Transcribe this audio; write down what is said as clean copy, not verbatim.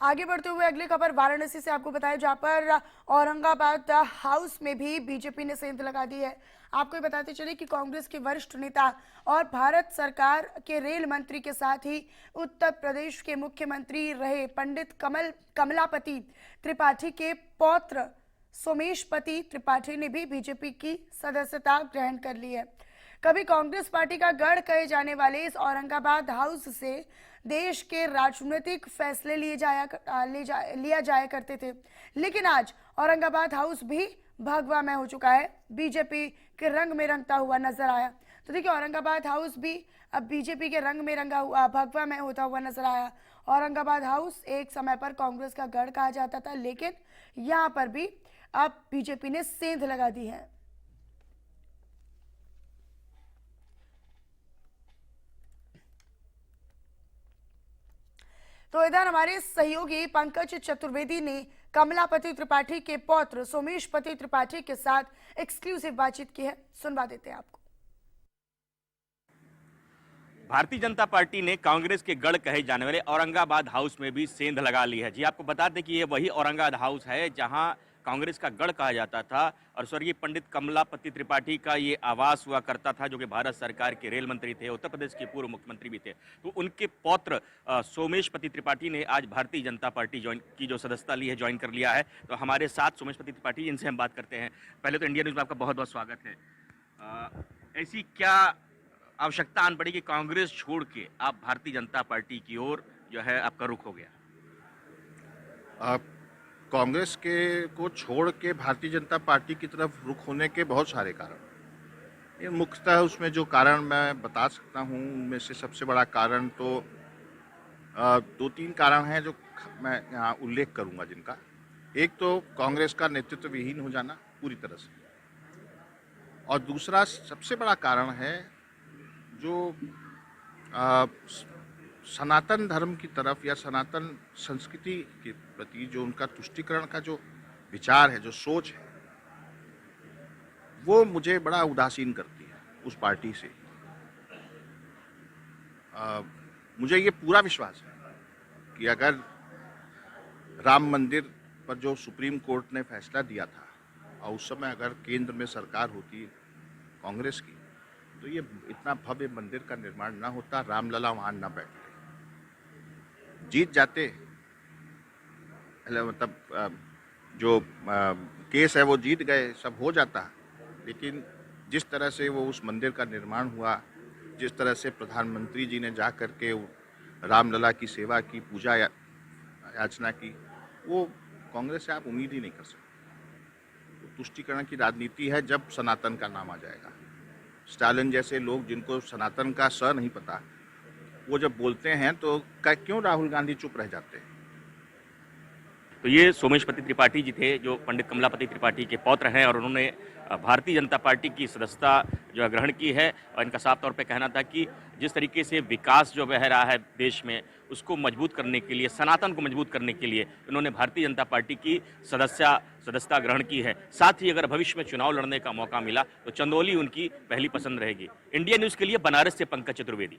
आगे बढ़ते हुए अगली खबर वाराणसी से आपको बताएं, जहां पर औरंगाबाद हाउस में भी बीजेपी ने सेंध लगा दी है। आपको बताते चले कि कांग्रेस के वरिष्ठ नेता और भारत सरकार के रेल मंत्री के साथ ही उत्तर प्रदेश के मुख्यमंत्री रहे पंडित कमलापति त्रिपाठी के पौत्र सोमेशपति त्रिपाठी ने भी बीजेपी की सदस्यता ग्रहण कर ली है। कभी कांग्रेस पार्टी का गढ़ कहे जाने वाले इस औरंगाबाद हाउस से देश के राजनीतिक फैसले लिया जाया करते थे, लेकिन आज औरंगाबाद हाउस भी भगवा में हो चुका है, बीजेपी के रंग में रंगता हुआ नजर आया। तो देखिए, औरंगाबाद हाउस भी अब बीजेपी के रंग में रंगा हुआ, भगवा में होता हुआ नजर आया। औरंगाबाद हाउस एक समय पर कांग्रेस का गढ़ कहा जाता था, लेकिन यहाँ पर भी अब बीजेपी ने सेंध लगा दी है। तो इधर हमारे सहयोगी पंकज चतुर्वेदी ने कमलापति त्रिपाठी के पौत्र सोमेशपति त्रिपाठी के साथ एक्सक्लूसिव बातचीत की है, सुनवा देते हैं आपको। भारतीय जनता पार्टी ने कांग्रेस के गढ़ कहे जाने वाले औरंगाबाद हाउस में भी सेंध लगा ली है। जी, आपको बता दें कि ये वही औरंगाबाद हाउस है जहां कांग्रेस का गढ़ कहा जाता था और स्वर्गीय पंडित कमलापति त्रिपाठी का ये आवास हुआ करता था, जो कि भारत सरकार के रेल मंत्री थे, उत्तर प्रदेश के पूर्व मुख्यमंत्री भी थे। तो उनके पौत्र सोमेशपति त्रिपाठी ने आज भारतीय जनता पार्टी की जो सदस्यता ली है, ज्वाइन कर लिया है। तो हमारे साथ सोमेशपति त्रिपाठी, इनसे हम बात करते हैं। पहले तो इंडिया न्यूज में आपका बहुत बहुत स्वागत है। ऐसी क्या आवश्यकता आन पड़ी कि कांग्रेस छोड़ के आप भारतीय जनता पार्टी की ओर जो है आपका रुख हो गया? कांग्रेस के को छोड़ के भारतीय जनता पार्टी की तरफ रुख होने के बहुत सारे कारण, ये मुख्यतः उसमें जो कारण मैं बता सकता हूँ, उनमें से सबसे बड़ा कारण तो दो तीन कारण हैं जो मैं यहाँ उल्लेख करूँगा जिनका। एक तो कांग्रेस का नेतृत्व विहीन हो जाना पूरी तरह से, और दूसरा सबसे बड़ा कारण है जो सनातन धर्म की तरफ या सनातन संस्कृति के प्रति जो उनका तुष्टीकरण का जो विचार है, जो सोच है, वो मुझे बड़ा उदासीन करती है उस पार्टी से। मुझे ये पूरा विश्वास है कि अगर राम मंदिर पर जो सुप्रीम कोर्ट ने फैसला दिया था और उस समय अगर केंद्र में सरकार होती कांग्रेस की, तो ये इतना भव्य मंदिर का निर्माण ना होता, रामलला वहां ना बैठते, जीत जाते। मतलब जो केस है वो जीत गए, सब हो जाता। लेकिन जिस तरह से वो उस मंदिर का निर्माण हुआ, जिस तरह से प्रधानमंत्री जी ने जा कर के रामलला की सेवा की, पूजा याचना की, वो कांग्रेस से आप उम्मीद ही नहीं कर सकते। तो तुष्टीकरण की राजनीति है जब सनातन का नाम आ जाएगा। स्टालिन जैसे लोग जिनको सनातन का स नहीं पता, वो जब बोलते हैं तो क्यों राहुल गांधी चुप रह जाते हैं? तो ये सोमेशपति त्रिपाठी जी थे जो पंडित कमलापति त्रिपाठी के पौत्र हैं और उन्होंने भारतीय जनता पार्टी की सदस्यता जो है ग्रहण की है। और इनका साफ तौर पे कहना था कि जिस तरीके से विकास जो बह रहा है देश में, उसको मजबूत करने के लिए, सनातन को मजबूत करने के लिए उन्होंने भारतीय जनता पार्टी की सदस्यता ग्रहण की है। साथ ही अगर भविष्य में चुनाव लड़ने का मौका मिला तो चंदौली उनकी पहली पसंद रहेगी। इंडिया न्यूज़ के लिए बनारस से पंकज चतुर्वेदी।